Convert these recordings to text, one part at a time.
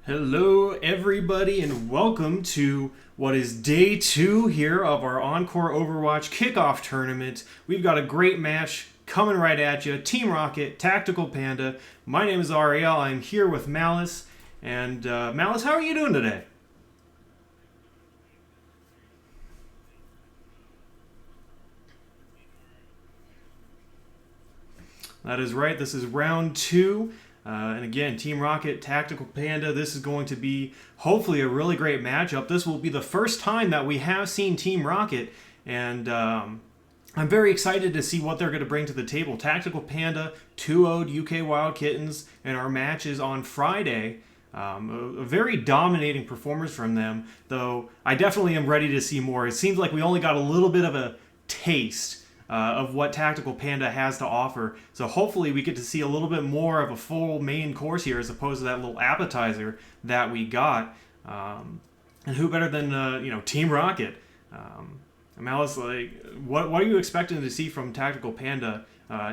Hello, everybody, and welcome to what is day 2 here of our Encore Overwatch Kickoff tournament. We've got a great match coming right at you. Team Rocket, Tactical Panda. My name is Ariel. I'm here with Malice. And Malice, how are you doing today? That is right. This is round 2. And again, Team Rocket, Tactical Panda, this is going to be hopefully a really great matchup. This will be the first time that we have seen Team Rocket, and I'm very excited to see what they're going to bring to the table. Tactical Panda 2-0'd UK Wild Kittens, and our match is on Friday. A very dominating performance from them, though I definitely am ready to see more. It seems like we only got a little bit of a taste of what Tactical Panda has to offer. So hopefully we get to see a little bit more of a full main course here as opposed to that little appetizer that we got. And who better than Team Rocket? Malice, what are you expecting to see from Tactical Panda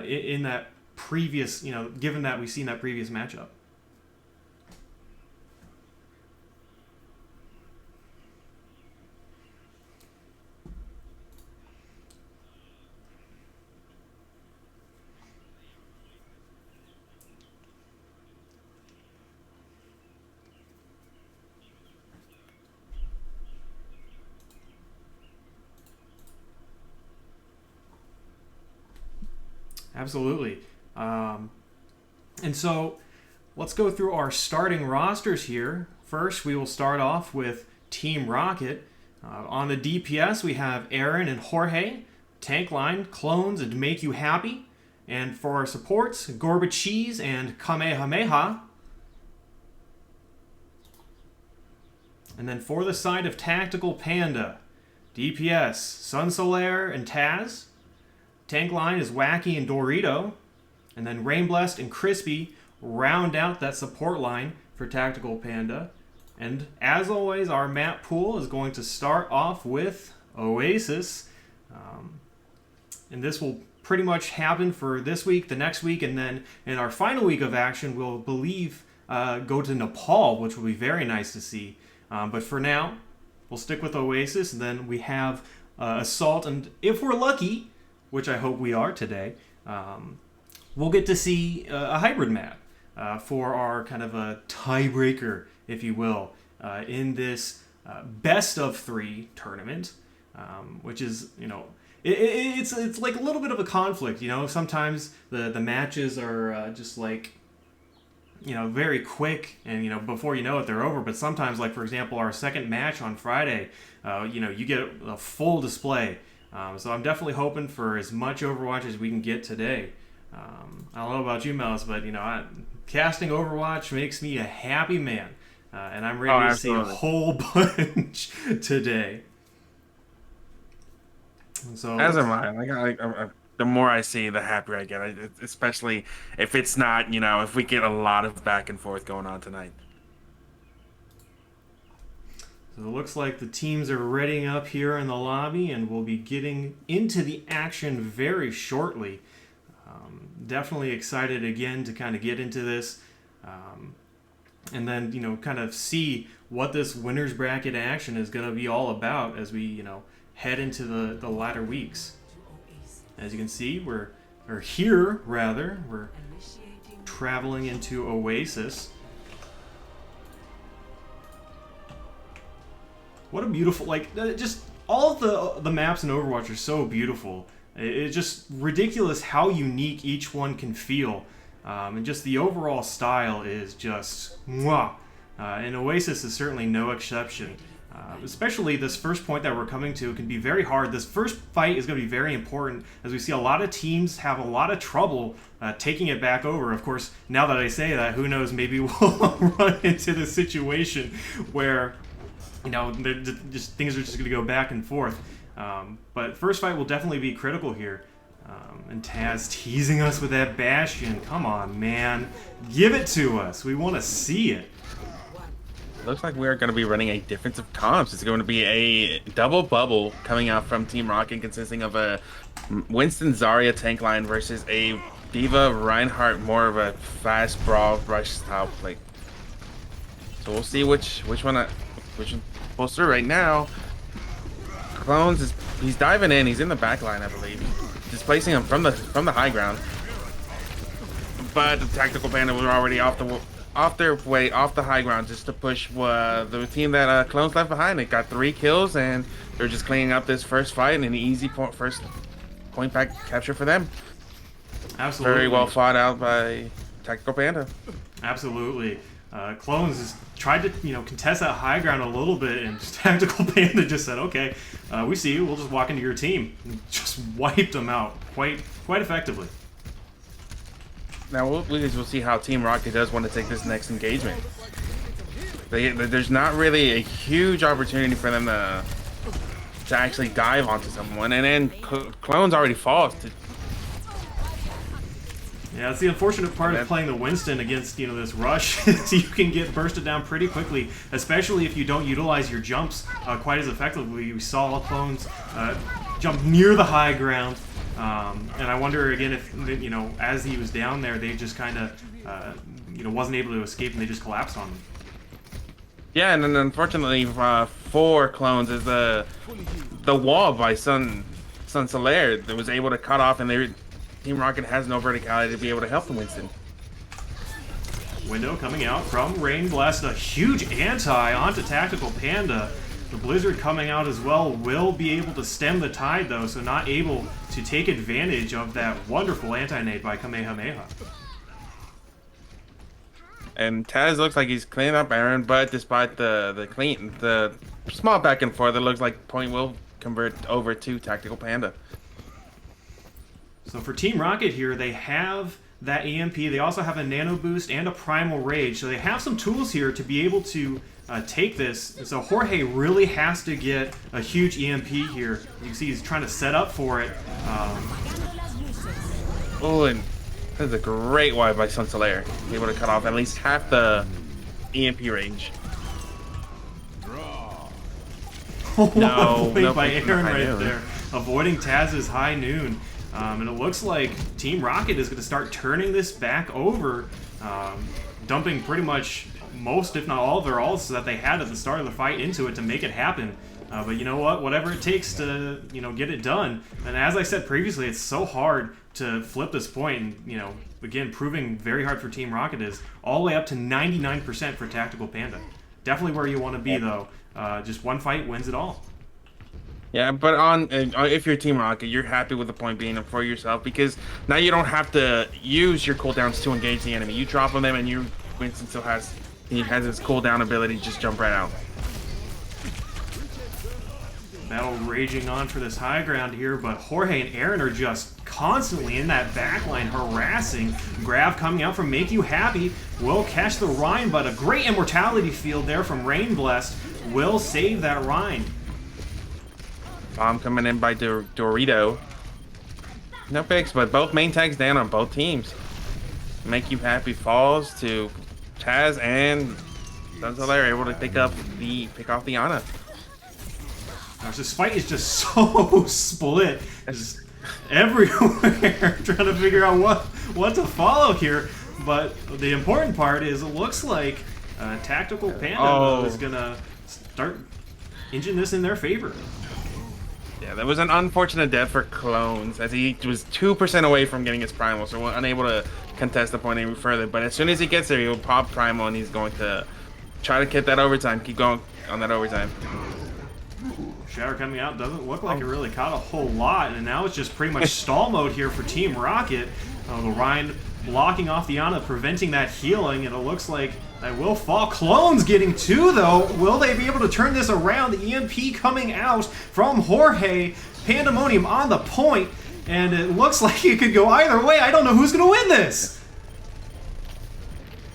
in that previous, given that we've seen that previous matchup? Absolutely. And so let's go through our starting rosters here. First, we will start off with Team Rocket. On the DPS, we have Aaron and Jorge. Tank line, Clones and Make You Happy. And for our supports, Gorba Cheese and Kamehameha. And then for the side of Tactical Panda, DPS, Sun Solaire and Taz. Tank line is Wacky and Dorito. And then Rainblessed and Crispy round out that support line for Tactical Panda. And as always, our map pool is going to start off with Oasis. And this will pretty much happen for this week, the next week, and then in our final week of action, we'll go to Nepal, which will be very nice to see. But for now, we'll stick with Oasis, and then we have Assault, and if we're lucky, which I hope we are today, we'll get to see a hybrid map for our kind of a tiebreaker, if you will, in this best of 3 tournament, which is, it's like a little bit of a conflict. Sometimes the matches are just like, very quick, and before you know it, they're over. But sometimes, like for example, our second match on Friday, you get a full display. So I'm definitely hoping for as much Overwatch as we can get today. I don't know about you, Mels, but casting Overwatch makes me a happy man, and I'm ready to see a whole bunch today. And so as am I. The more I see, the happier I get. Especially if it's not, if we get a lot of back and forth going on tonight. So it looks like the teams are readying up here in the lobby, and we'll be getting into the action very shortly. Definitely excited again to kind of get into this, and then kind of see what this winners bracket action is going to be all about as we head into the latter weeks. As you can see, we're traveling into Oasis. What a beautiful, just all of the maps in Overwatch are so beautiful. It's just ridiculous how unique each one can feel. And just the overall style is just mwah. And Oasis is certainly no exception. Especially this first point that we're coming to can be very hard. This first fight is going to be very important as we see a lot of teams have a lot of trouble taking it back over. Of course, now that I say that, who knows, maybe we'll run into the situation where things are just going to go back and forth. But first fight will definitely be critical here. And Taz teasing us with that Bastion. Come on, man. Give it to us. We want to see it. Looks like we're going to be running a defensive comps. It's going to be a double bubble coming out from Team Rocket, consisting of a Winston Zarya tank line versus a D.Va Reinhardt, more of a fast brawl rush style play. So we'll see which one pulls through right now. Clones he's diving in. He's in the back line, I believe, displacing him from the high ground. But the Tactical Panda was already off their way off the high ground just to push the team that Clones left behind. They got 3 kills and they're just cleaning up this first fight and an easy first point back capture for them. Absolutely. Very well fought out by Tactical Panda. Absolutely. Clones has tried to, contest that high ground a little bit, and Tactical Panda just said, "Okay, we see you. We'll just walk into your team." And just wiped them out quite effectively. Now we'll see how Team Rocket does want to take this next engagement. There's not really a huge opportunity for them to actually dive onto someone, and then Clones already falls. Yeah, that's the unfortunate part of playing the Winston against, this rush. You can get bursted down pretty quickly, especially if you don't utilize your jumps quite as effectively. We saw Clones jump near the high ground, and I wonder again if, as he was down there, they just kind of, wasn't able to escape and they just collapsed on him. Yeah, and then unfortunately for Clones is the wall by Sun Solaire that was able to cut off, and Team Rocket has no verticality to be able to help the Winston. Window coming out from Rain Blast, a huge anti onto Tactical Panda. The Blizzard coming out as well will be able to stem the tide though, so not able to take advantage of that wonderful anti-nade by Kamehameha. And Taz looks like he's cleaning up Aaron, but despite the small back and forth, it looks like point will convert over to Tactical Panda. So for Team Rocket here, they have that EMP. They also have a Nano Boost and a Primal Rage. So they have some tools here to be able to take this. And so Jorge really has to get a huge EMP here. You can see he's trying to set up for it. Oh, and that's a great wide by Sun Solaire. Able to cut off at least half the EMP range. No by Aaron right there. Avoiding Taz's high noon. And it looks like Team Rocket is going to start turning this back over, dumping pretty much most, if not all, of their ults that they had at the start of the fight into it to make it happen. But you know what? Whatever it takes to, get it done. And as I said previously, it's so hard to flip this point. And, again, proving very hard for Team Rocket is all the way up to 99% for Tactical Panda. Definitely where you want to be, though. Just one fight wins it all. Yeah, but if you're Team Rocket, you're happy with the point being for yourself because now you don't have to use your cooldowns to engage the enemy. You drop on them, and Winston still has his cooldown ability to just jump right out. Battle raging on for this high ground here, but Jorge and Aaron are just constantly in that backline harassing. Grav coming out from Make You Happy will catch the Rhine, but a great immortality field there from Rain Blessed will save that Rhine. Bomb coming in by Dorito. No picks, but both main tags down on both teams. Make You Happy falls to Taz, and Sun Solaire able to pick off the Ana. Gosh, this fight is just so split. Just everywhere trying to figure out what to follow here. But the important part is it looks like Tactical Panda is gonna start inching this in their favor. Yeah, that was an unfortunate death for Clones, as he was 2% away from getting his Primal, so unable to contest the point any further. But as soon as he gets there, he'll pop Primal, and he's going to try to get that overtime, keep going on that overtime. Shatter coming out doesn't look like it really caught a whole lot, and now it's just pretty much stall mode here for Team Rocket. The Rhine blocking off the Ana, preventing that healing, and it looks like that will fall. Clones getting 2, though. Will they be able to turn this around? The EMP coming out from Jorge. Pandemonium on the point, and it looks like it could go either way. I don't know who's going to win this.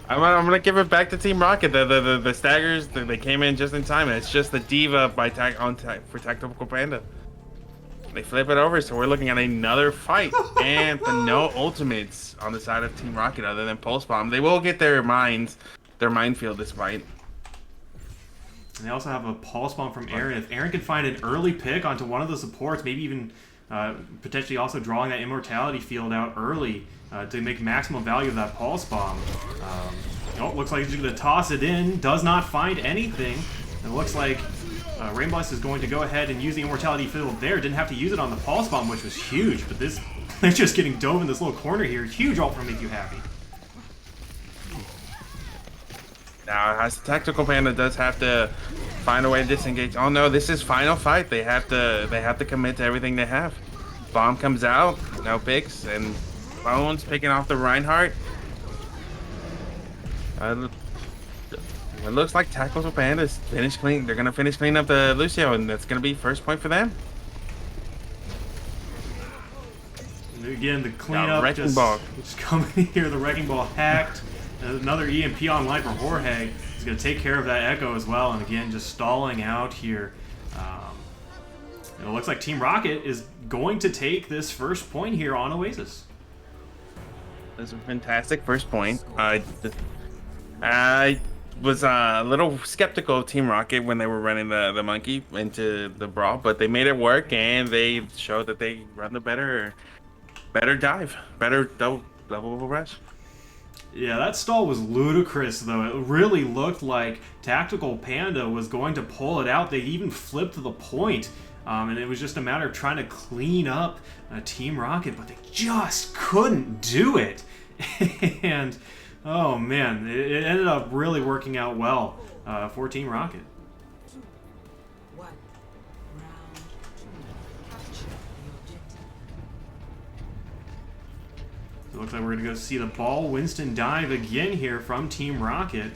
I'm gonna give it back to Team Rocket. The staggers, they came in just in time, and it's just the diva for Tactical Panda. They flip it over, so we're looking at another fight, and no ultimates on the side of Team Rocket other than Pulse Bomb. They will get their minefield this fight. And they also have a Pulse Bomb from Aaron. If Aaron can find an early pick onto one of the supports, maybe even Potentially also drawing that immortality field out early to make maximum value of that pulse bomb. Oh, looks like he's going to toss it in. Does not find anything. It looks like Rainblast is going to go ahead and use the immortality field there. Didn't have to use it on the pulse bomb, which was huge. But this, they're just getting dove in this little corner here. Huge ult from Make You Happy. Now, as the Tactical Panda does have to find a way to disengage. Oh no, this is final fight. They have to commit to everything they have. Bomb comes out, no picks, and Bones picking off the Reinhardt. It looks like Tactical Panda's finished clean. They're gonna finish cleaning up the Lucio, and that's gonna be first point for them. And again, the cleanup just coming here. The Wrecking Ball hacked. Another EMP online for Jorge. He's going to take care of that Echo as well. And again, just stalling out here. It looks like Team Rocket is going to take this first point here on Oasis. That's a fantastic first point. I was a little skeptical of Team Rocket when they were running the monkey into the brawl, but they made it work, and they showed that they run the better dive, better double rush. Yeah, that stall was ludicrous, though. It really looked like Tactical Panda was going to pull it out. They even flipped the point, and it was just a matter of trying to clean up Team Rocket, but they just couldn't do it. And, oh man, it ended up really working out well for Team Rocket. It looks like we're going to go see the ball Winston dive again here from Team Rocket.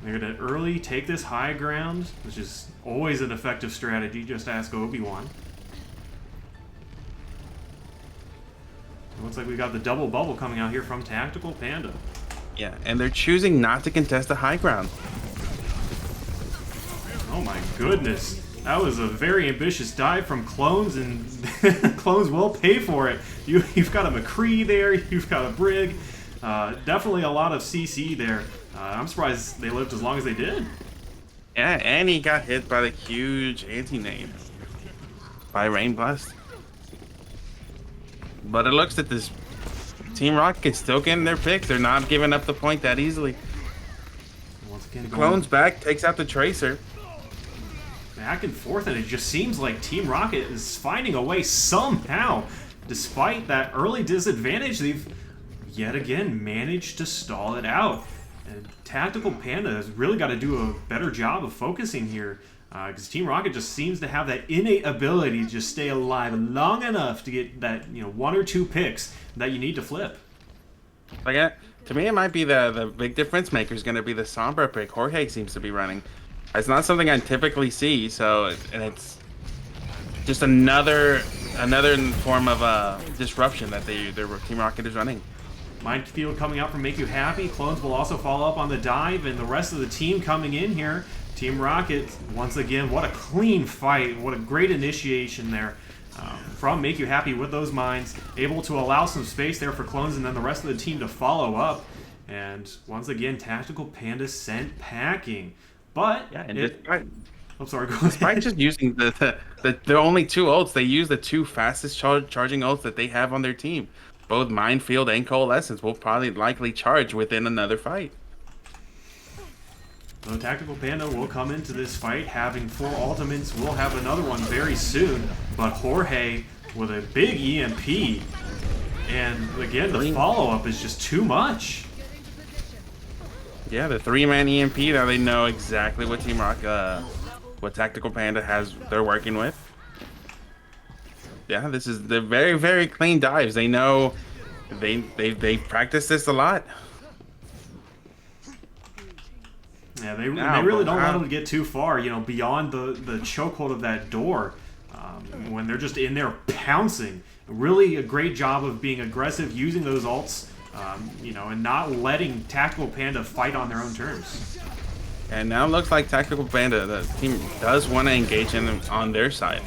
They're going to early take this high ground, which is always an effective strategy. Just ask Obi-Wan. It looks like we got the double bubble coming out here from Tactical Panda. Yeah, and they're choosing not to contest the high ground. Oh my goodness. That was a very ambitious dive from Clones, and Clones will pay for it. You've got a McCree there, you've got a Brig. Definitely a lot of CC there. I'm surprised they lived as long as they did. Yeah, and he got hit by the huge anti-nade by Rain Blast. But it looks that this Team Rocket still getting their picks. They're not giving up the point that easily. Once again, Clones back, takes out the Tracer. Back and forth, and it just seems like Team Rocket is finding a way somehow. Despite that early disadvantage, they've yet again managed to stall it out. And Tactical Panda has really got to do a better job of focusing here, because Team Rocket just seems to have that innate ability to just stay alive long enough to get that, you know, one or two picks that you need to flip. Like, to me, it might be the big difference maker is going to be the Sombra pick Jorge seems to be running. It's not something I typically see, so and it's just another form of disruption that their Team Rocket is running. Minefield coming out from Make You Happy. Clones will also follow up on the dive, and the rest of the team coming in here. Team Rocket, once again, what a clean fight. What a great initiation there from Make You Happy with those mines. Able to allow some space there for Clones and then the rest of the team to follow up. And once again, Tactical Panda sent packing. But yeah, and I'm sorry, go despite ahead. just using the only two ults, they use the two fastest charging ults that they have on their team. Both Minefield and Coalescence will probably likely charge within another fight. So Tactical Panda will come into this fight having 4 ultimates. We'll have another one very soon. But Jorge with a big EMP. And again, the follow-up is just too much. Yeah, the 3-man EMP, now they know exactly what Team Rocket, what Tactical Panda they're working with. Yeah, this is the very, very clean dives. They know they practice this a lot. Yeah, they really don't let them get too far, you know, beyond the chokehold of that door. When they're just in there pouncing. Really a great job of being aggressive, using those ults, you know, and not letting Tactical Panda fight on their own terms. And now it looks like Tactical Panda, the team, does want to engage on their side.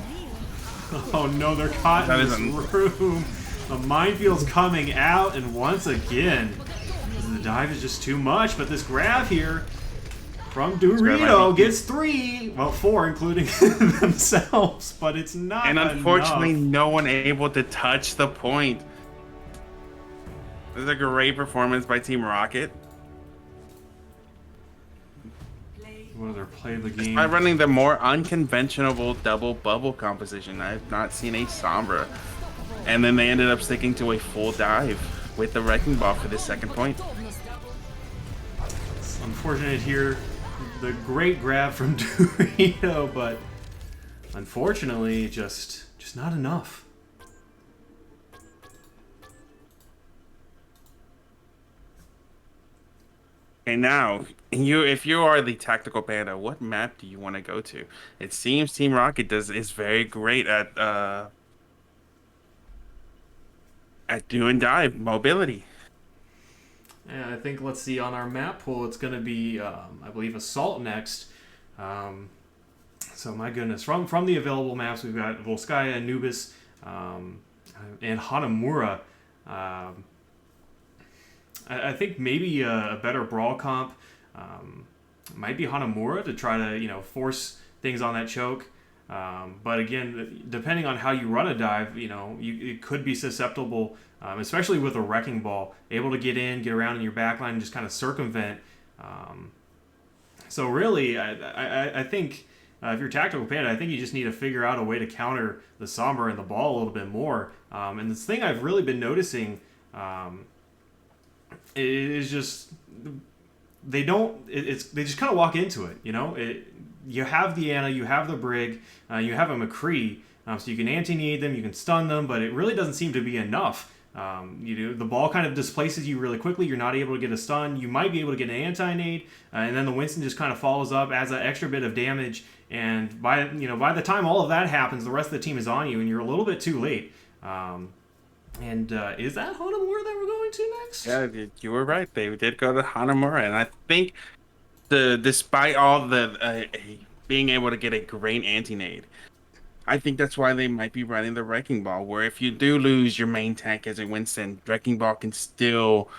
Oh no, they're caught in this room. The Minefield's coming out, and once again, the dive is just too much. But this grab here, from Dorito gets 3. Well, 4 including themselves, but it's not And unfortunately, enough. no one able to touch the point. This is a great performance by Team Rocket. Well, they're playing the game. By running the more unconventional double bubble composition, I've not seen a Sombra. And then they ended up sticking to a full dive with the Wrecking Ball for the second point. It's unfortunate here, the great grab from Dorito, but unfortunately, just not enough. Okay, now, if you are the Tactical Panda, what map do you want to go to? It seems Team Rocket is very great at doing dive mobility. Yeah, I think, let's see, on our map pool, it's going to be, I believe, Assault next. So, my goodness, from the available maps, we've got Volskaya, Anubis, and Hanamura. I think maybe a better brawl comp might be Hanamura to try to, force things on that choke. But again, depending on how you run a dive, it could be susceptible, especially with a Wrecking Ball, able to get in, get around in your backline, and just kind of circumvent. So really, I think if you're Tactical Panda, I think you just need to figure out a way to counter the Sombra and the ball a little bit more. And this thing I've really been noticing is just they just kind of walk into it. You have the Ana, you have the Brig, you have a McCree, so you can anti-nade them, you can stun them, but it really doesn't seem to be enough. The ball kind of displaces you really quickly. You're not able to get a stun. You might be able to get an anti-nade, and then the Winston just kind of follows up, adds an extra bit of damage, and by the time all of that happens, the rest of the team is on you, and you're a little bit too late. And is that Hanamura that we're going to next? Yeah, you were right. They did go to Hanamura, and I think despite all the being able to get a great anti-nade, I think that's why they might be running the Wrecking Ball, where if you do lose your main tank as a Winston, Wrecking Ball can still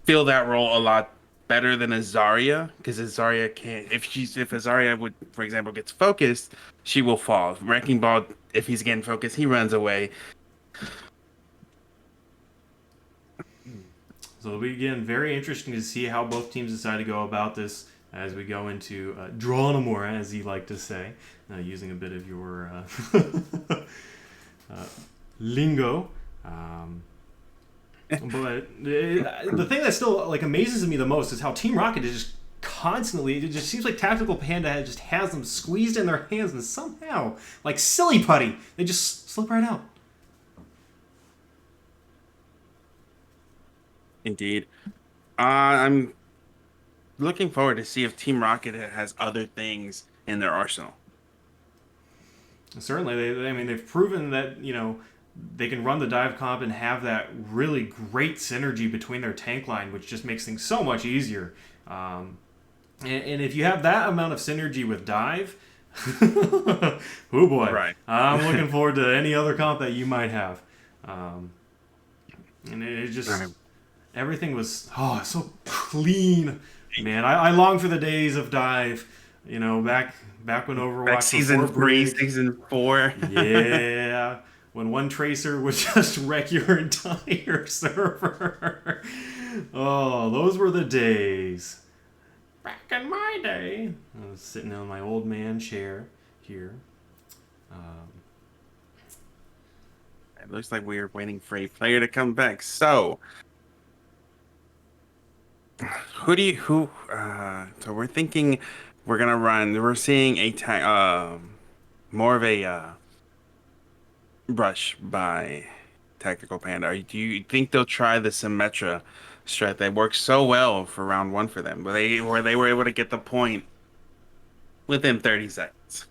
fill that role a lot better than a Zarya, because a Zarya can't. If a Zarya would, for example, gets focused, she will fall. Wrecking Ball, if he's getting focused, he runs away. So it'll be, again, very interesting to see how both teams decide to go about this as we go into Dronamora, as you like to say, using a bit of your lingo. But the thing that still amazes me the most is how Team Rocket is just constantly, it just seems like Tactical Panda just has them squeezed in their hands, and somehow, like silly putty, they just slip right out. Indeed. I'm looking forward to see if Team Rocket has other things in their arsenal. Certainly, they've proven that they can run the dive comp and have that really great synergy between their tank line, which just makes things so much easier. And if you have that amount of synergy with dive, oh boy, right. I'm looking forward to any other comp that you might have. And it just. Everything was so clean, man. I long for the days of dive, back when Overwatch back season 3, season 4. Yeah, when one tracer would just wreck your entire server. Oh, those were the days. Back in my day, I was sitting on my old man chair here. It looks like we are waiting for a player to come back. So. So we're thinking we're gonna run. We're seeing more of a rush by Tactical Panda. Do you think they'll try the Symmetra strat that worked so well for round 1 for them, where they were able to get the point within 30 seconds?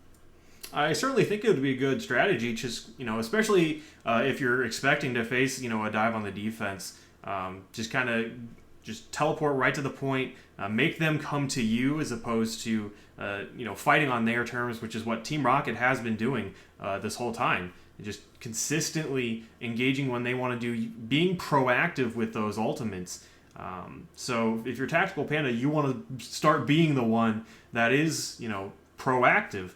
I certainly think it would be a good strategy, just especially if you're expecting to face a dive on the defense. Just teleport right to the point, make them come to you as opposed to fighting on their terms, which is what Team Rocket has been doing this whole time. Just consistently engaging when they want to do, being proactive with those ultimates. So if you're Tactical Panda, you want to start being the one that is, proactive,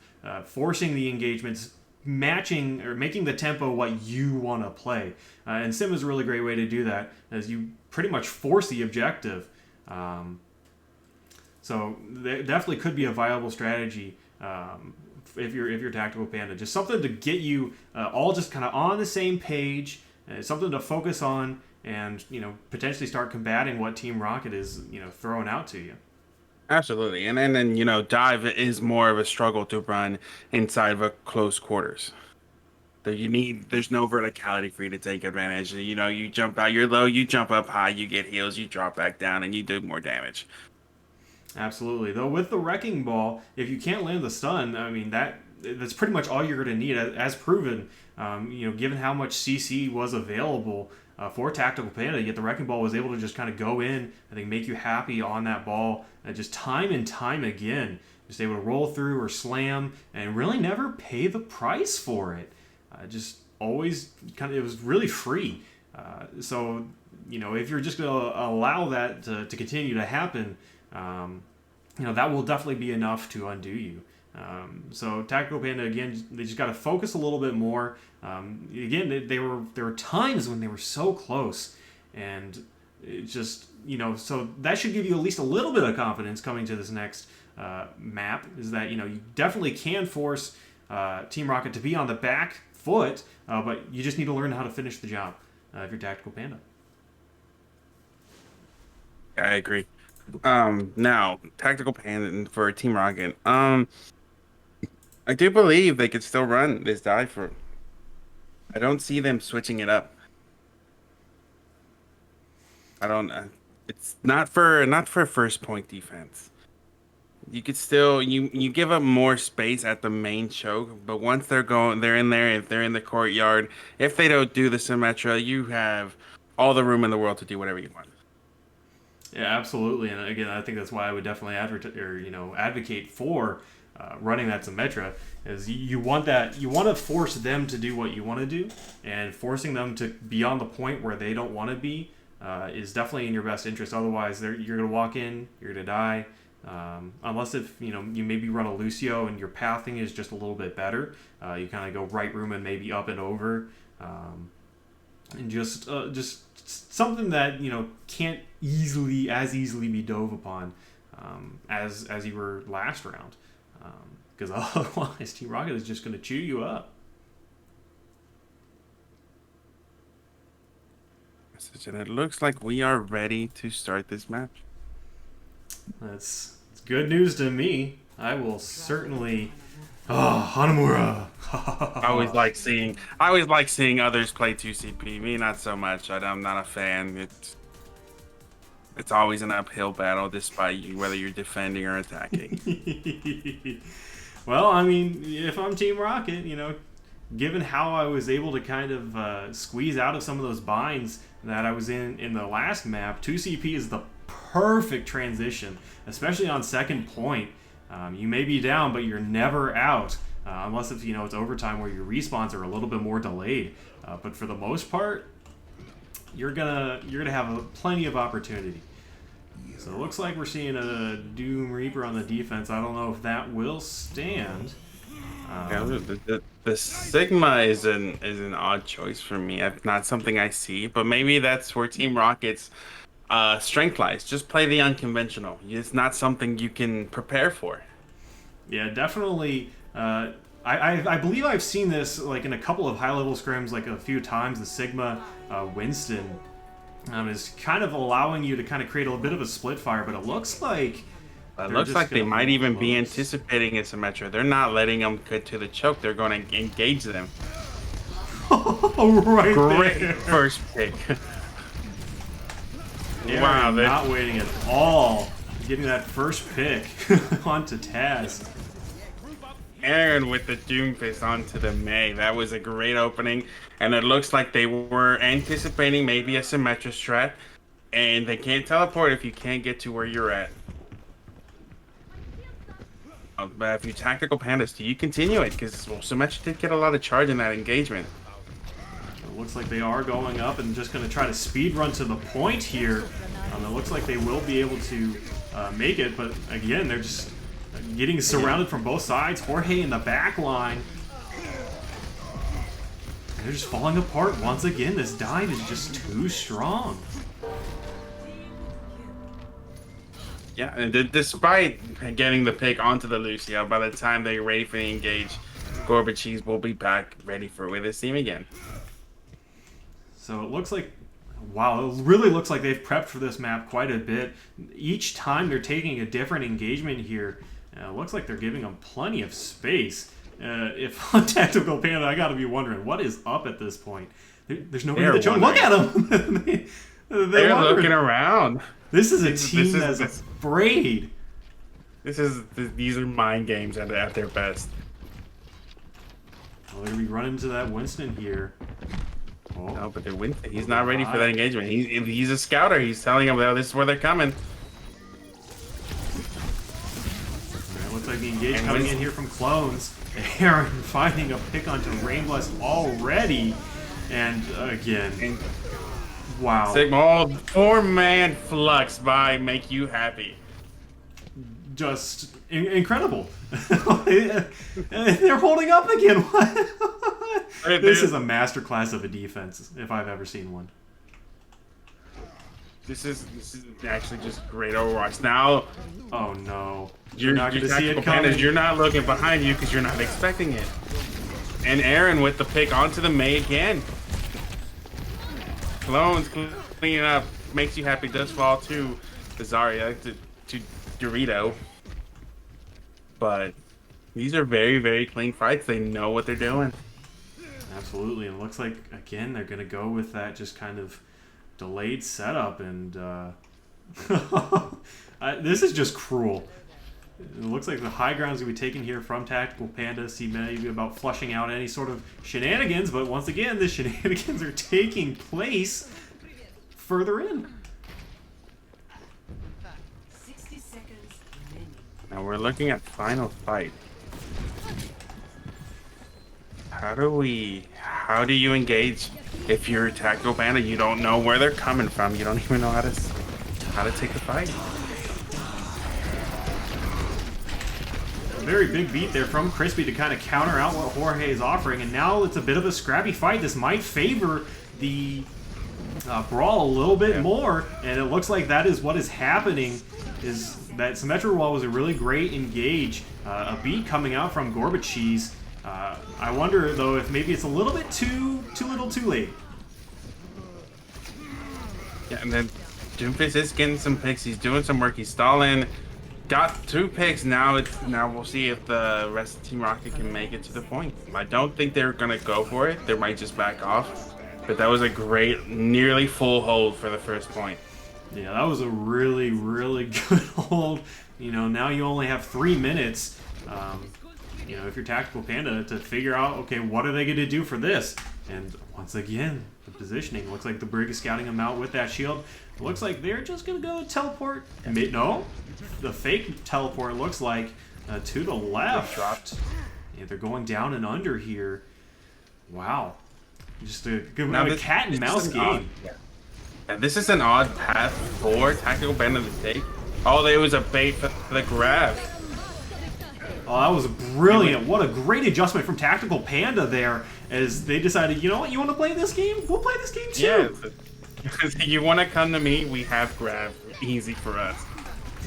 forcing the engagements, matching or making the tempo what you want to play. And Sim is a really great way to do that, as you pretty much force the objective. So that definitely could be a viable strategy if you're Tactical Panda. Just something to get you all just kind of on the same page, something to focus on, and potentially start combating what Team Rocket is throwing out to you. Absolutely. And then, dive is more of a struggle to run inside of a close quarters. There's no verticality for you to take advantage. You jump out, you're low, you jump up high, you get heals, you drop back down, and you do more damage. Absolutely. Though with the Wrecking Ball, if you can't land the stun, I mean, that's pretty much all you're going to need, as proven. Given how much CC was available for Tactical Panda, yet the Wrecking Ball was able to just kind of go in, I think, make you happy on that ball, just time and time again. Just able to roll through or slam and really never pay the price for it. Just always it was really free. So, if you're just going to allow that to continue to happen, that will definitely be enough to undo you. So Tactical Panda, again, they just got to focus a little bit more. Again, there were times when they were so close, and it just so that should give you at least a little bit of confidence coming to this next map. Is that you definitely can force Team Rocket to be on the back foot, but you just need to learn how to finish the job if you're Tactical Panda. I agree. Now, Tactical Panda for Team Rocket. I do believe they could still run this dive for. I don't see them switching it up. I don't. It's not for first point defense. You could still you give up more space at the main choke, but once they're in there. If they're in the courtyard, if they don't do the Symmetra, you have all the room in the world to do whatever you want. Yeah, absolutely. And again, I think that's why I would definitely advocate for running that Symmetra. Is you want to force them to do what you want to do, and forcing them to be on the point where they don't want to be is definitely in your best interest. Otherwise, you're going to walk in, you're going to die. Unless if you maybe run a Lucio and your pathing is just a little bit better, you kind of go right room and maybe up and over, and just something that can't easily be dove upon as you were last round, because otherwise Team Rocket is just going to chew you up. And it looks like we are ready to start this match. It's good news to me. I will certainly. Oh, Hanamura. I always like seeing others play 2CP. Me, not so much. I'm not a fan. It's always an uphill battle, despite whether you're defending or attacking. Well, I mean, if I'm Team Rocket, given how I was able to kind of squeeze out of some of those binds that I was in the last map, 2CP is the perfect transition, especially on second point. You may be down, but you're never out, unless it's it's overtime where your respawns are a little bit more delayed. But for the most part, you're gonna have plenty of opportunity. So it looks like we're seeing a Doom Reaper on the defense. I don't know if that will stand. The Sigma is an odd choice for me. It's not something I see, but maybe that's where Team Rocket's strength lies. Just play the unconventional. It's not something you can prepare for. Yeah, definitely. I believe I've seen this like in a couple of high-level scrims like a few times. The Sigma Winston is kind of allowing you to kind of create a bit of a split fire, but it looks like they might even be anticipating a Symmetra. They're not letting them get to the choke. They're going to engage them. Great there. First pick. Wow, they're not waiting at all. Getting that first pick onto Taz. Aaron with the Doomfist onto the Mei. That was a great opening, and it looks like they were anticipating maybe a Symmetra strat, and they can't teleport if you can't get to where you're at. But if you Tactical Pandas, do you continue it? Because Symmetra did get a lot of charge in that engagement. It looks like they are going up and just going to try to speed run to the point here. It looks like they will be able to make it, but again, they're just getting surrounded from both sides. Jorge in the back line. They're just falling apart once again. This dive is just too strong. Yeah, and despite getting the pick onto the Lucio, by the time they're ready for the engage, Gorbachev will be back ready with his team again. So it looks like, wow, it really looks like they've prepped for this map quite a bit. Each time they're taking a different engagement here. It looks like they're giving them plenty of space. If on Tactical Panda, I gotta be wondering, what is up at this point? There's nobody in the jungle. Look at them! They're looking around. This is a team that's afraid. These are mind games at their best. Well, they're gonna be running to that Winston here. Oh. No, but they're Winston. He's not ready for that engagement. He's a scouter. He's telling them, "Well, this is where they're coming." Alright, looks like the engage coming in here from Clones. Aaron finding a pick onto Rainbless already, and again. Wow. Sigma, 4-man flux by Make You Happy. Just incredible. They're holding up again. This is a masterclass of a defense, if I've ever seen one. This is actually just great Overwatch. Now, oh no, you're not going to see it coming. You're not looking behind you because you're not expecting it. And Aaron with the pick onto the May again. Clones cleaning up, Makes You Happy, does fall to the Zarya, to Dorito. But these are very, very clean fights. They know what they're doing. Absolutely, and it looks like, again, they're going to go with that just kind of delayed setup, and this is just cruel. It looks like the high ground's going to be taken here from Tactical Panda. See maybe about flushing out any sort of shenanigans, but once again, the shenanigans are taking place further in. 60 seconds remaining. Now we're looking at final fight. How do you engage if you're Tactical Panda? You don't know where they're coming from. You don't even know how to take the fight. Very big beat there from Crispy to kind of counter out what Jorge is offering, and now it's a bit of a scrappy fight. This might favor the brawl a little bit more, and it looks like that is what is happening. Is that Symmetra Wall was a really great engage, a beat coming out from Gorbachev. I wonder though if maybe it's a little bit too little, too late. Yeah, and then Doomfist is getting some picks. He's doing some work. He's stalling. Got 2 picks. Now we'll see if the rest of Team Rocket can make it to the point. I don't think they're gonna go for it. They might just back off. But that was a great, nearly full hold for the first point. Yeah, that was a really, really good hold. You know, now you only have 3 minutes. You know, if you're Tactical Panda, to figure out, okay, what are they going to do for this? And once again, the positioning. Looks like the Brig is scouting them out with that shield. It looks like they're just going to go teleport. No, the fake teleport looks like to the left. Yeah, they're going down and under here. Wow. Just a good cat and mouse game. Yeah, this is an odd path for Tactical Panda to take. Oh, it was a bait for the grab. Oh, that was brilliant. What a great adjustment from Tactical Panda there, as they decided, you know what, you want to play this game? We'll play this game too. Yeah, you want to come to me, we have grab. Easy for us.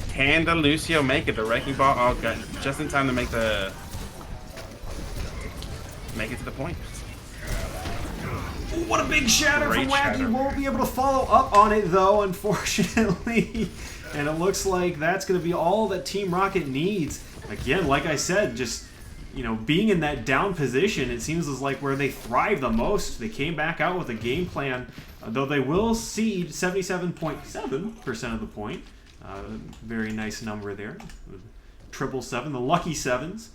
Can the Lucio make it? The Wrecking Ball, oh god, just in time to make it to the point. What a big shatter Great from Wacky. shatter. Won't be able to follow up on it though, unfortunately. And it looks like that's going to be all that Team Rocket needs. Again, like I said, just, you know, being in that down position, it seems as like where they thrive the most. They came back out with a game plan, though they will cede 77.7% of the point. Very nice number there. 777, the lucky sevens.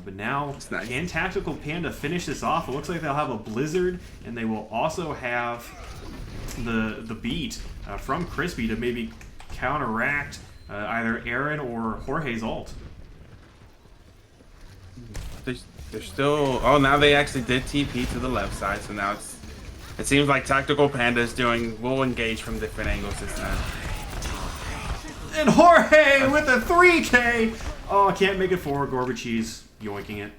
But now, nice. Can Tactical Panda finish this off? It looks like they'll have a Blizzard, and they will also have the beat from Crispy to maybe counteract either Aaron or Jorge's ult. They're still... Oh, now they actually did TP to the left side, so now it seems like Tactical Panda is doing... We'll engage from different angles this time. And Jorge with a 3K! Oh, I can't make it forward. Gorbache's yoinking it.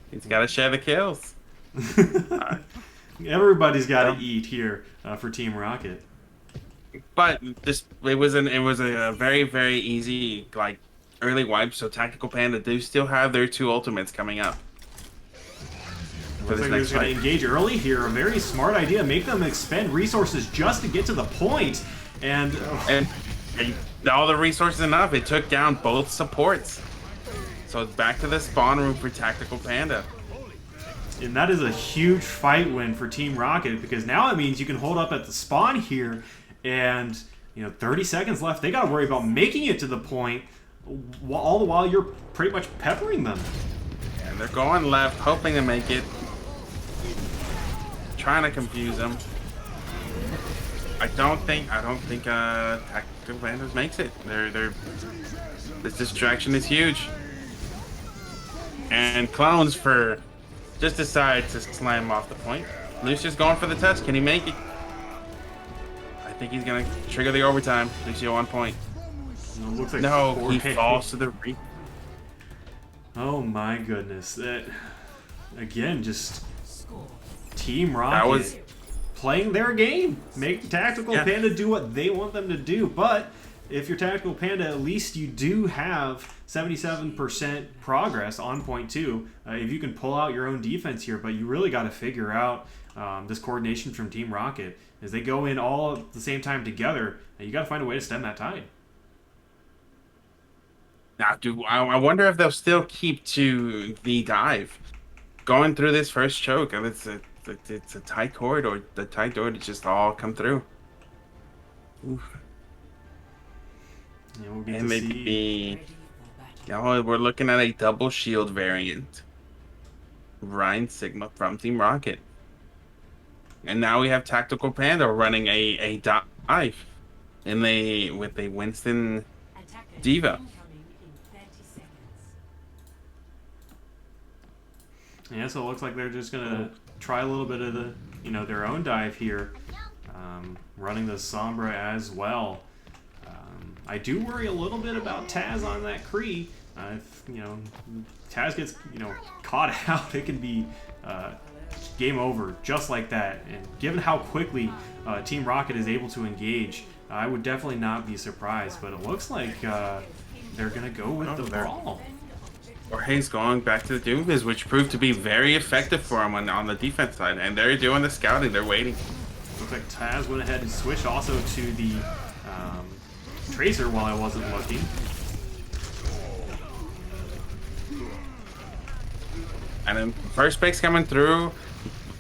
He's got to share the kills. Everybody's got to eat here for Team Rocket. But it was a very, very easy like early wipe. So Tactical Panda do still have their 2 ultimates coming up. Looks like they're just going to engage early here. A very smart idea. Make them expend resources just to get to the point. And all the resources enough. It took down both supports. So it's back to the spawn room for Tactical Panda. And that is a huge fight win for Team Rocket, because now it means you can hold up at the spawn here, and 30 seconds left. They got to worry about making it to the point, all the while you're pretty much peppering them. And they're going left, hoping to make it. Trying to confuse them. I don't think Tactical Panda makes it. This distraction is huge. And Clones just decide to slam off the point. Lucio's going for the test. Can he make it? I think he's gonna trigger the overtime. Lucio on point. Looks like no, he falls to the re. Oh my goodness! Again, just Team Rocket playing their game. Make Tactical Panda do what they want them to do. But if you're Tactical Panda, at least you do have 77% progress on point 2. If you can pull out your own defense here, but you really got to figure out this coordination from Team Rocket. As they go in all at the same time together, you got to find a way to stem that tide. Now, I wonder if they'll still keep to the dive. Going through this first choke, and it's a tight corridor. The tight door to just all come through. Oof. Yeah, we'll get and to maybe we're looking at a double shield variant. Ryan Sigma from Team Rocket. And now we have Tactical Panda running a dive with a Winston Diva. Yeah, so it looks like they're just gonna try a little bit of the their own dive here, running the Sombra as well. I do worry a little bit about Taz on that Kree. If Taz gets caught out, it can be game over just like that. And given how quickly Team Rocket is able to engage, I would definitely not be surprised. But it looks like they're gonna go with the brawl. Jorge's going back to the Doomfist, which proved to be very effective for him on the defense side. And they're doing the scouting. They're waiting. Looks like Taz went ahead and switched also to the Tracer while I wasn't looking. And then first pick's coming through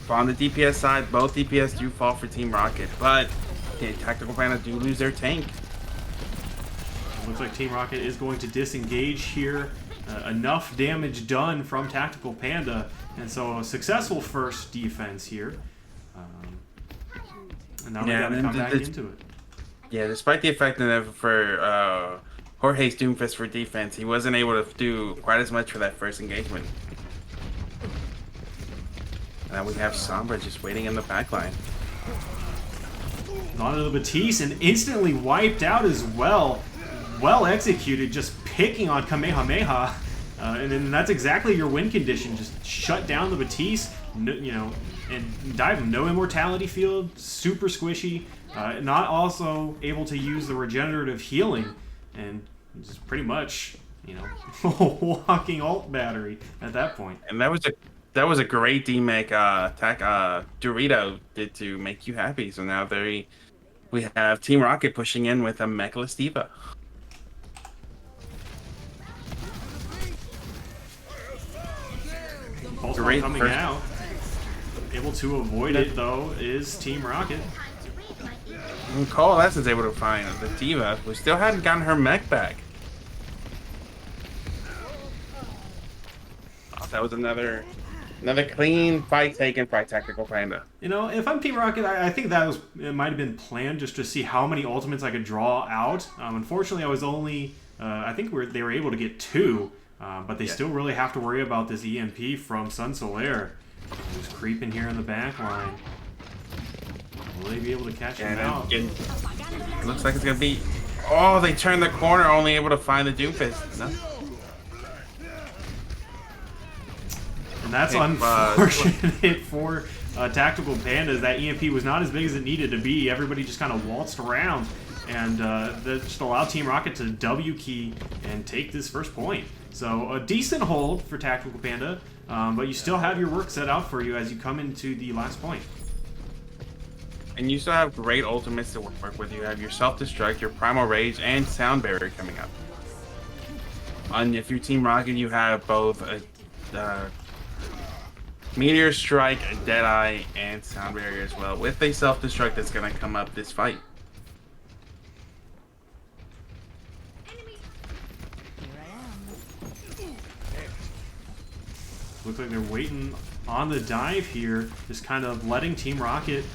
on the DPS side. Both DPS do fall for Team Rocket, but Tactical Panda do lose their tank. Looks like Team Rocket is going to disengage here. Enough damage done from Tactical Panda, and so a successful first defense here. And now they got to come back into it. Yeah, despite the effectiveness for Jorge's Doomfist for defense, he wasn't able to do quite as much for that first engagement. And now we have Sombra just waiting in the backline. Onto the Batiste and instantly wiped out as well. Well executed, just picking on Kamehameha. And then that's exactly your win condition. Just shut down the Batiste, and dive him. No immortality field, super squishy. Not also able to use the regenerative healing, and just pretty much, walking ult battery at that point. And that was a great demake attack Dorito did to make you happy. So now we have Team Rocket pushing in with a Mechaless Diva. Pulse Bomb coming out. Able to avoid it though is Team Rocket. And Coalescence able to find the Diva, who still hadn't gotten her mech back. Oh, that was another clean fight taken by Tactical Panda. If I'm Team Rocket, I think it might have been planned just to see how many ultimates I could draw out. Unfortunately, I was only, I think they were able to get 2, but they still really have to worry about this EMP from Sun Solaire. Who's creeping here in the back line. Will they be able to catch him out? It looks like it's going to be Oh, they turned the corner, only able to find the Doomfist. No. And that's Hey, unfortunate for Tactical Pandas. That EMP was not as big as it needed to be. Everybody just kind of waltzed around, and that just allowed Team Rocket to W key and take this first point. So a decent hold for Tactical Panda, but you still have your work set out for you as you come into the last point. And you still have great ultimates to work with. You have your Self-Destruct, your Primal Rage, and Sound Barrier coming up. And if you're Team Rocket, you have both a Meteor Strike, a Deadeye, and Sound Barrier as well, with a Self-Destruct that's going to come up this fight. Looks like they're waiting on the dive here, just kind of letting Team Rocket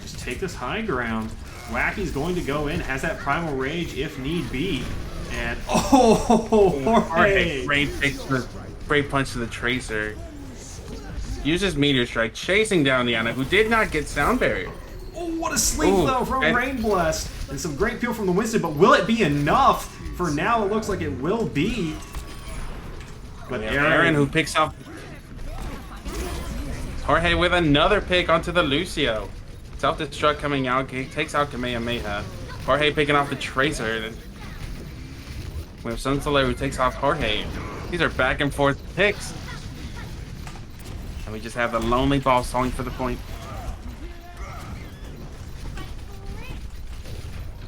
just take this high ground. Wacky's going to go in, has that Primal Rage if need be, and Jorge! Great punch to the Tracer. Uses Meteor Strike, chasing down Liana, who did not get Sound Barrier. Oh, what a sleep though from Rain Blast, and some great peel from the Winston, but will it be enough? For now, it looks like it will be. But Aaron, who picks up Jorge with another pick onto the Lucio. Self-Destruct coming out, takes out Kamehameha. Jorge picking off the Tracer. We have Sun Soleil who takes off Jorge. These are back and forth picks. And we just have the lonely ball stalling for the point.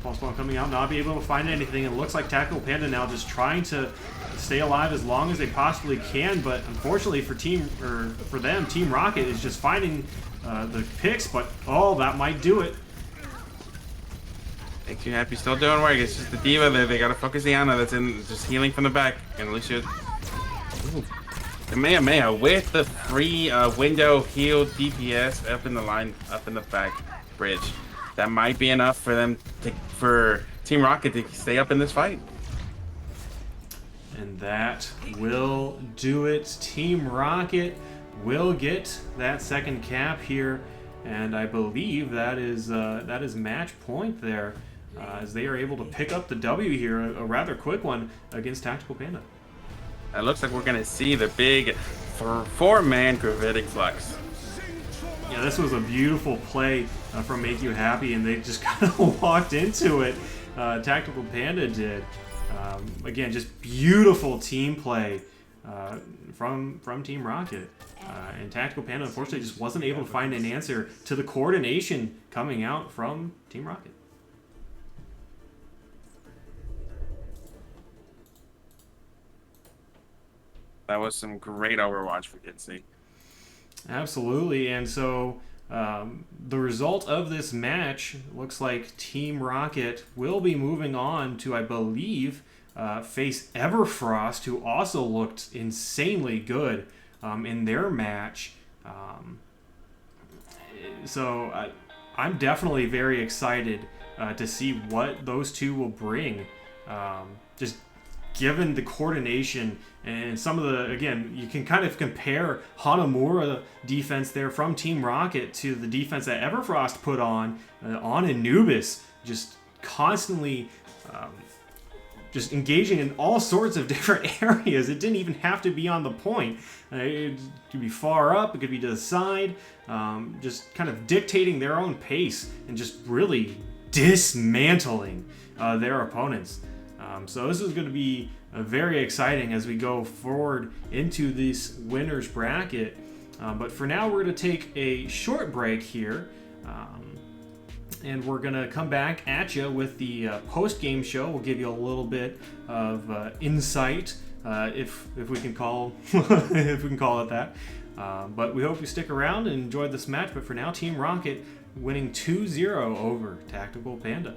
Pulse Bomb coming out, not be able to find anything. It looks like Tactical Panda now just trying to stay alive as long as they possibly can, but unfortunately for them, Team Rocket is just finding the picks, but that might do it. Makes you happy, still doing work. It's just the diva there. They gotta focus Iana that's in just healing from the back. And Alicia. Kamehameha with the free window heal DPS up in the line, up in the back bridge. That might be enough for them for Team Rocket to stay up in this fight. And that will do it. Team Rocket will get that second cap here, and I believe that is match point there, as they are able to pick up the W here, a rather quick one against Tactical Panda. It looks like we're gonna see the big four-man gravitic flex. Yeah, this was a beautiful play from Make You Happy, and they just kind of walked into it. Tactical Panda did. Again, just beautiful team play from Team Rocket. And Tactical Panda, unfortunately, just wasn't able to find an answer to the coordination coming out from Team Rocket. That was some great Overwatch we did see. Absolutely, and so the result of this match looks like Team Rocket will be moving on to, I believe, face Everfrost, who also looked insanely good in their match. So I'm definitely very excited to see what those two will bring. Just given the coordination and some of the, again, you can kind of compare Hanamura defense there from Team Rocket to the defense that Everfrost put on Anubis, just constantly just engaging in all sorts of different areas. It didn't even have to be on the point. It could be far up, it could be to the side, just kind of dictating their own pace and just really dismantling their opponents. So this is going to be very exciting as we go forward into this winner's bracket. But for now, we're going to take a short break here. And we're going to come back at you with the post-game show. We'll give you a little bit of insight, if we can call if we can call it that. But we hope you stick around and enjoy this match. But for now, Team Rocket winning 2-0 over Tactical Panda.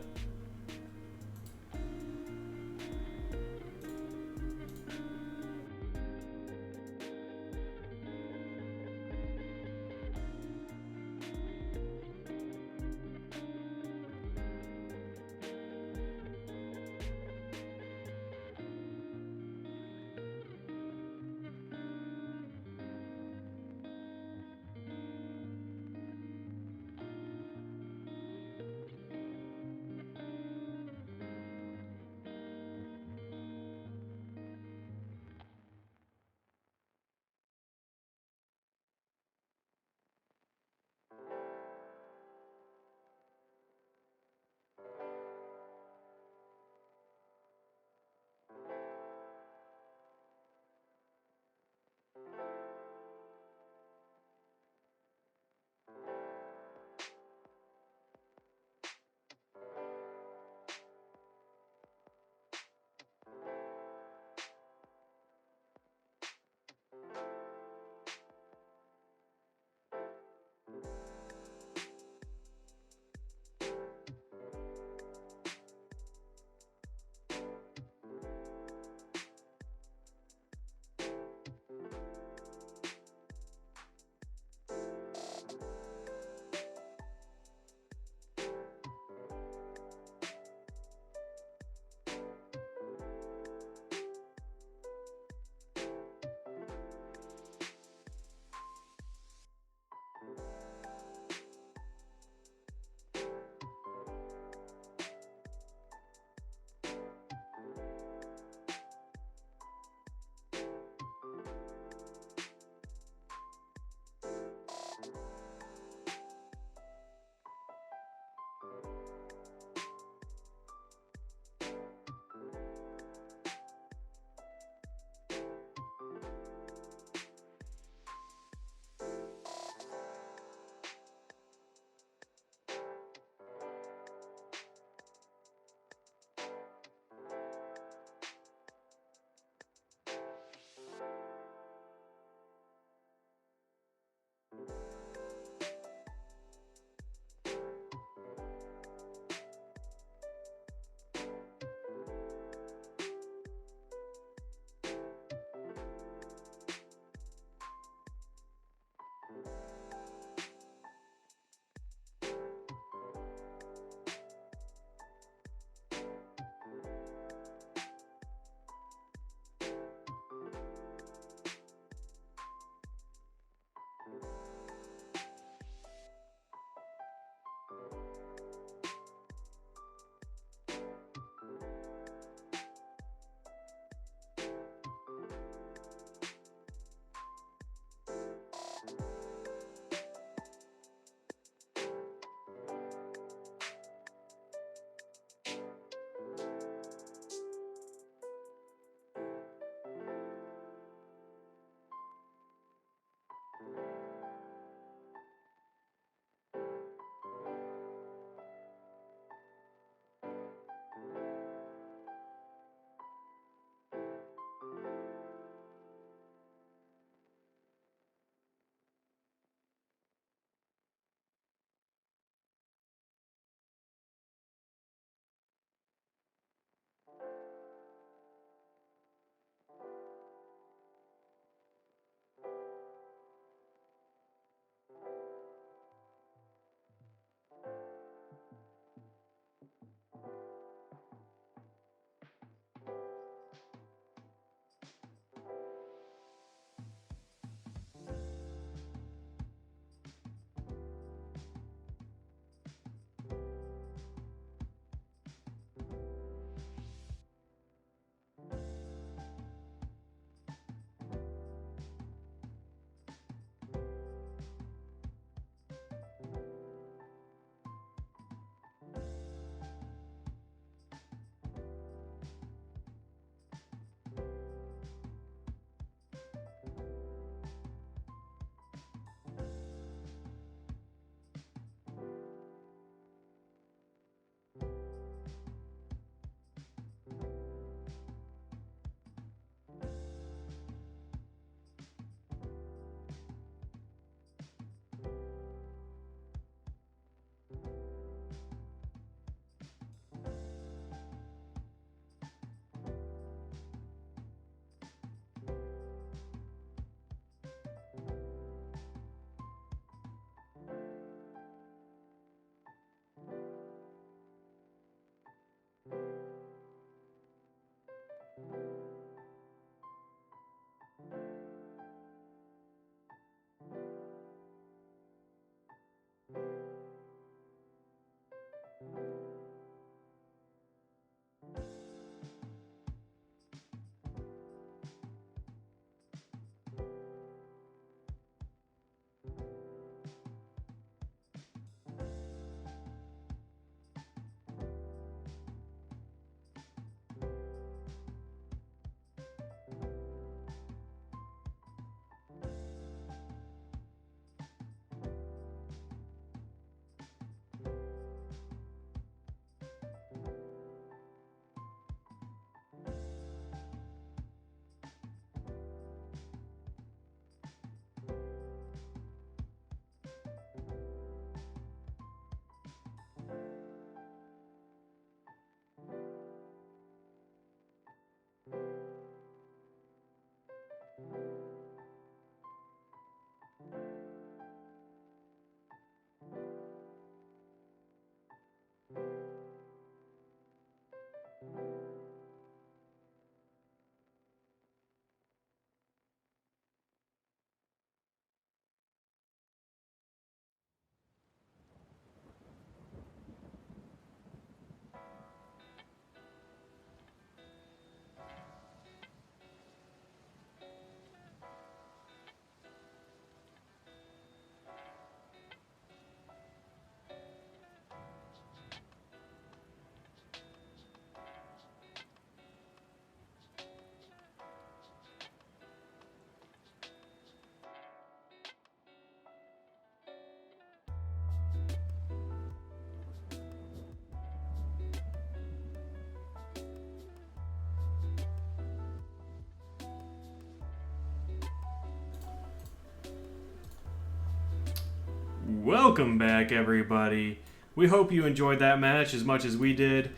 Welcome back, everybody. We hope you enjoyed that match as much as we did.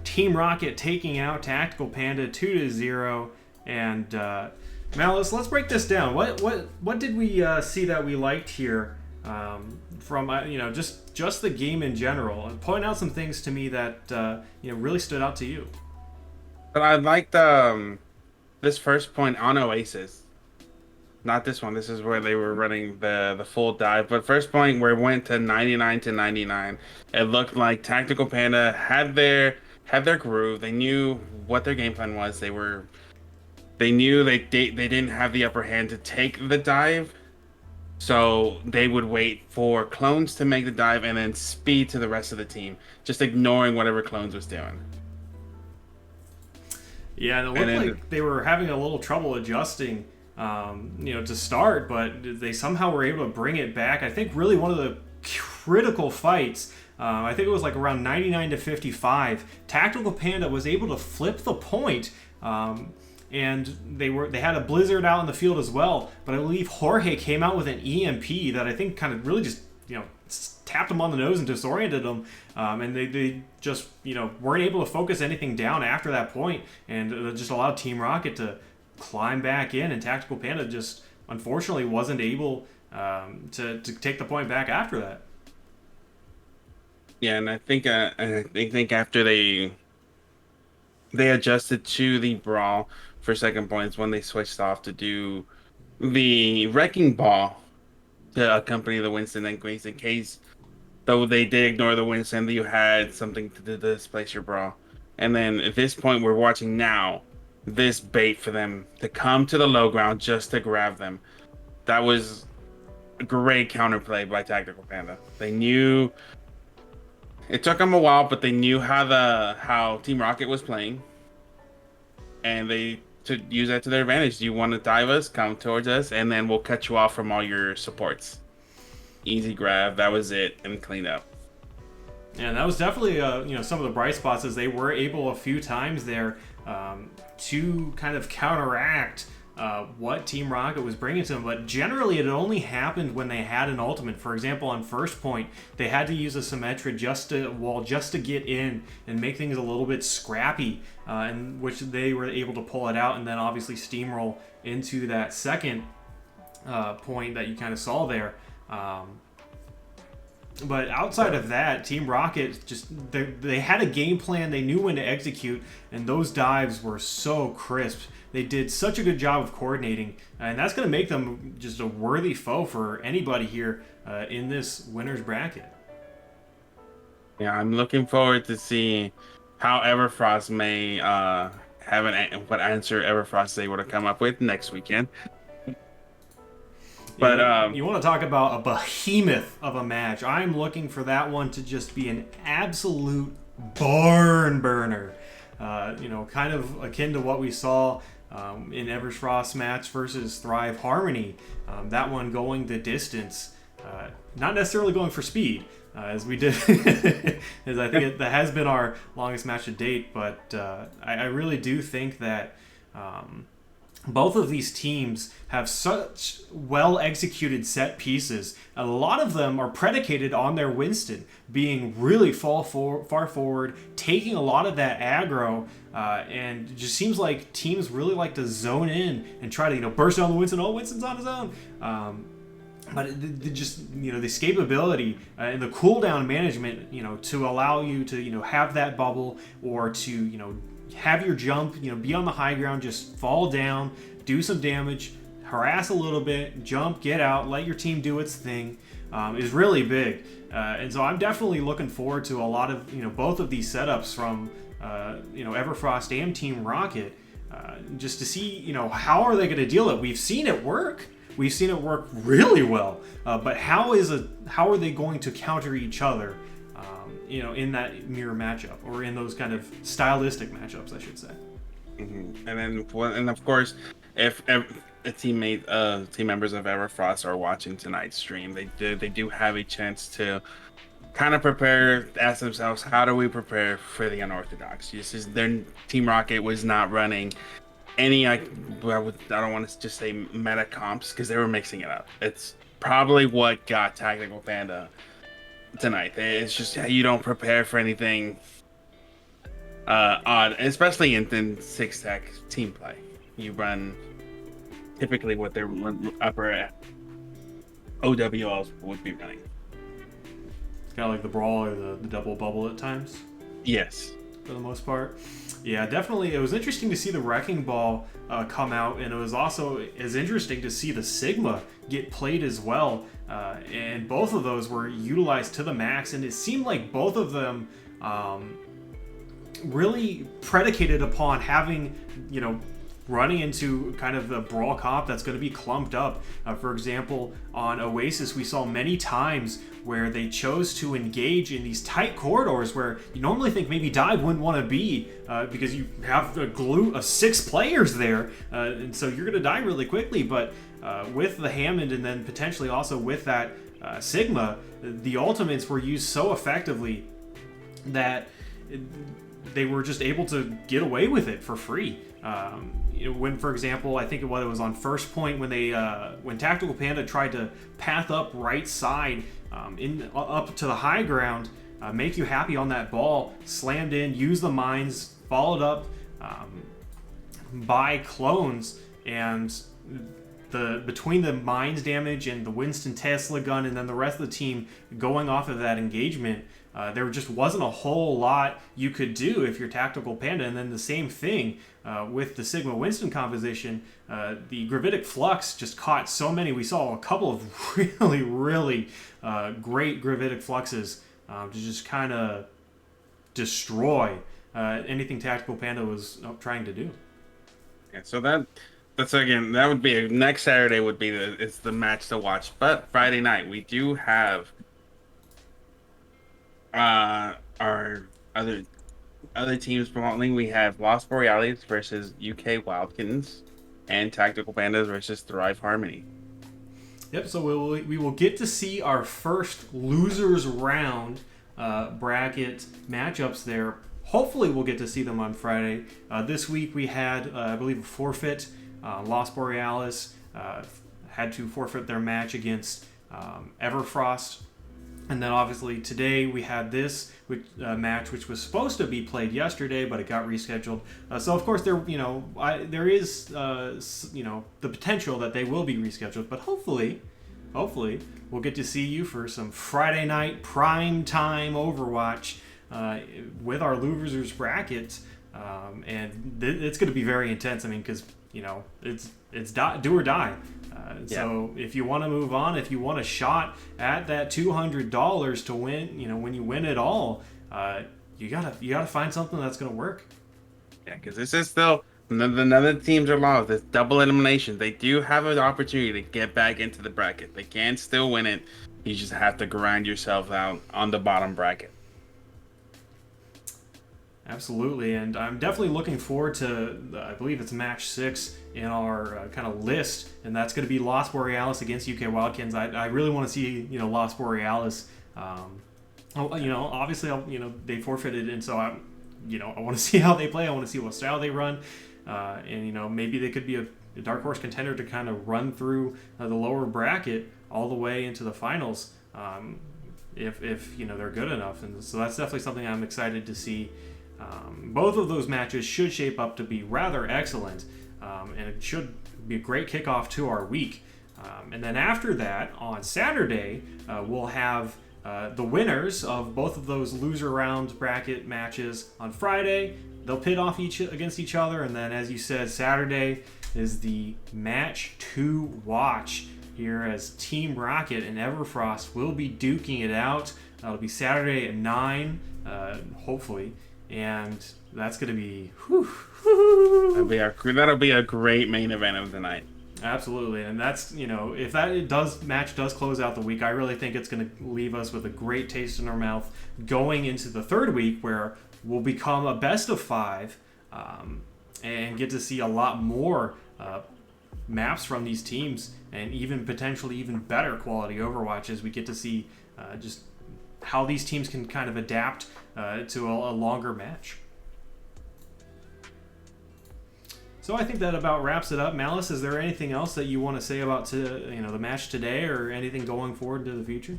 Team Rocket taking out Tactical Panda 2-0. And Malice, let's break this down. What did we see that we liked here from just the game in general? And point out some things to me that really stood out to you. But I liked this first point on Oasis. Not this one. This is where they were running the full dive. But first point where it went to 99. It looked like Tactical Panda had their groove. They knew what their game plan was. They knew they didn't have the upper hand to take the dive. So they would wait for Clones to make the dive and then speed to the rest of the team, just ignoring whatever Clones was doing. Yeah, and it looked like they were having a little trouble adjusting, to start, but they somehow were able to bring it back. I think really one of the critical fights, I think it was like around 99-55, Tactical Panda was able to flip the point, and they had a blizzard out in the field as well, but I believe Jorge came out with an EMP that I think kind of really just, tapped him on the nose and disoriented them, and they just, weren't able to focus anything down after that point, and it just allowed Team Rocket to climb back in, and Tactical Panda just unfortunately wasn't able to take the point back after that. Yeah, and I think after they adjusted to the brawl for second points when they switched off to do the wrecking ball to accompany the Winston and Grace in case, though they did ignore the Winston, you had something to displace your brawl. And then at this point we're watching now, this bait for them to come to the low ground just to grab them. That was a great counterplay by Tactical Panda. They knew it took them a while, but they knew how Team Rocket was playing, and they to use that to their advantage. Do you want to dive us? Come towards us, and then we'll cut you off from all your supports. Easy grab. That was it, and clean up. Yeah, that was definitely some of the bright spots, as they were able a few times there to kind of counteract what Team Rocket was bringing to them. But generally, it only happened when they had an ultimate. For example, on first point, they had to use a Symmetra just to get in and make things a little bit scrappy, in which they were able to pull it out, and then obviously steamroll into that second point that you kind of saw there. But outside of that, Team Rocket just they had a game plan. They knew when to execute, and those dives were so crisp. They did such a good job of coordinating, and that's going to make them just a worthy foe for anybody here in this winner's bracket. Yeah, I'm looking forward to see how Everfrost may have what answer Everfrost is able to come up with next weekend. But you want to talk about a behemoth of a match. I'm looking for that one to just be an absolute barn burner. Kind of akin to what we saw in Everfrost's match versus Thrive Harmony. That one going the distance. Not necessarily going for speed, as we did, as I think that has been our longest match to date. But I really do think that both of these teams have such well-executed set pieces. A lot of them are predicated on their Winston being really far forward, taking a lot of that aggro, and it just seems like teams really like to zone in and try to burst down the Winston. Oh, Winston's on his own. But the escapability and the cooldown management, to allow you to have that bubble, or to have your jump, be on the high ground, just fall down, do some damage, harass a little bit, jump, get out, let your team do its thing, is really big. And so I'm definitely looking forward to a lot of, both of these setups from, Everfrost and Team Rocket, just to see, how are they going to deal it? We've seen it work. We've seen it work really well. But how are they going to counter each other? In that mirror matchup, or in those kind of stylistic matchups, I should say. Mm-hmm. And of course, if team members of Everfrost are watching tonight's stream, they do have a chance to kind of prepare, ask themselves, how do we prepare for the unorthodox? Their Team Rocket was not running any, I don't want to just say meta comps, because they were mixing it up. It's probably what got Tactical Panda tonight. It's just you don't prepare for anything odd, especially in six tech team play. You run typically what their upper OWLs would be running. It's kind of like the brawl or the double bubble at times. Yes. For the most part. Yeah, definitely. It was interesting to see the Wrecking Ball come out, and it was also as interesting to see the Sigma get played as well. And both of those were utilized to the max, and it seemed like both of them really predicated upon having, running into kind of the brawl comp that's going to be clumped up. For example, on Oasis, we saw many times where they chose to engage in these tight corridors where you normally think maybe Dive wouldn't want to be because you have a glue of 6 players there, and so you're going to die really quickly. But with the Hammond and then potentially also with that Sigma, the ultimates were used so effectively that they were just able to get away with it for free. When, for example, I think it was on first point when when Tactical Panda tried to path up right side up to the high ground, make you happy on that ball, slammed in, used the mines, followed up by clones, and between the mines damage and the Winston Tesla gun and then the rest of the team going off of that engagement, there just wasn't a whole lot you could do if you're Tactical Panda. And then the same thing with the Sigma Winston composition. The Gravitic Flux just caught so many. We saw a couple of really, really great Gravitic Fluxes to just kind of destroy anything Tactical Panda was trying to do. Yeah, so that's again, that would be next Saturday would be it's the match to watch. But Friday night we do have our other teams promoting. We have Lost Borealis versus UK Wild Kittens and Tactical Pandas versus Thrive Harmony. Yep, so we will get to see our first losers round bracket matchups there. Hopefully we'll get to see them on Friday. This week we had, I believe, a forfeit. Lost Borealis had to forfeit their match against Everfrost. And then obviously today we had this match, which was supposed to be played yesterday, but it got rescheduled. So of course there is the potential that they will be rescheduled. But hopefully we'll get to see you for some Friday night prime time Overwatch with our losers bracket, and it's going to be very intense. I mean, because it's do or die. So if you want to move on, if you want a shot at that $200 to win, when you win it all, you gotta find something that's gonna work. Yeah, because this is still none of the teams are lost. It's double elimination. They do have an opportunity to get back into the bracket. They can still win it. You just have to grind yourself out on the bottom bracket. Absolutely, and I'm definitely looking forward to, I believe it's match 6 in our kind of list, and that's going to be Lost Borealis against UK Wildkins. I really want to see, Lost Borealis. Obviously, they forfeited, and so I want to see how they play. I want to see what style they run, and maybe they could be a dark horse contender to kind of run through the lower bracket all the way into the finals, if they're good enough. And so that's definitely something I'm excited to see. Both of those matches should shape up to be rather excellent, and it should be a great kickoff to our week. And then after that, on Saturday, we'll have the winners of both of those loser round bracket matches on Friday. They'll pit off against each other, and then, as you said, Saturday is the match to watch here as Team Rocket and Everfrost will be duking it out. It'll be Saturday at 9, hopefully. And that's going to be... That'll be a great main event of the night. Absolutely. And that's, if that match does close out the week, I really think it's going to leave us with a great taste in our mouth going into the third week, where we'll become a best of 5 and get to see a lot more maps from these teams, and even potentially even better quality Overwatch as we get to see just how these teams can kind of adapt to a longer match. So I think that about wraps it up. Malice, is there anything else that you want to say about the match today, or anything going forward into the future?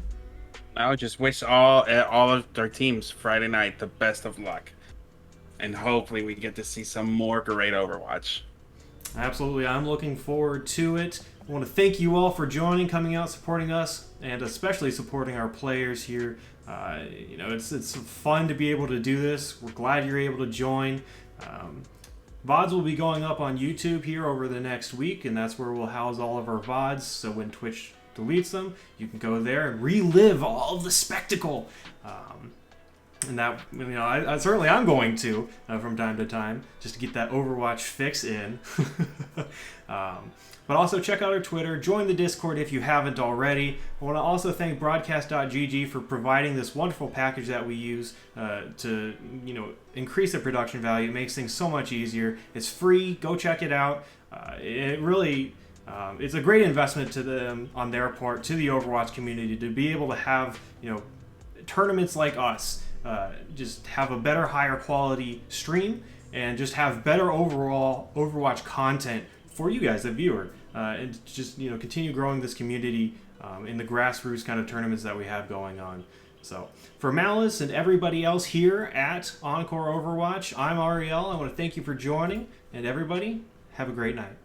I would just wish all of our teams Friday night the best of luck, and hopefully we get to see some more great Overwatch. Absolutely, I'm looking forward to it. I want to thank you all for joining, coming out, supporting us, and especially supporting our players here. It's fun to be able to do this. We're glad you're able to join. VODs will be going up on YouTube here over the next week, and that's where we'll house all of our VODs. So when Twitch deletes them, you can go there and relive all of the spectacle. And that, I certainly I'm going to from time to time, just to get that Overwatch fix in. But also check out our Twitter, join the Discord if you haven't already. I want to also thank Broadcast.gg for providing this wonderful package that we use to increase the production value. It makes things so much easier. It's free. Go check it out. It really it's a great investment to them on their part, to the Overwatch community, to be able to have tournaments like us. Just have a better, higher quality stream, and just have better overall Overwatch content for you guys, the viewer, and just continue growing this community in the grassroots kind of tournaments that we have going on. So for Malice and everybody else here at Encore Overwatch, I'm Ariel. I want to thank you for joining, and everybody, have a great night.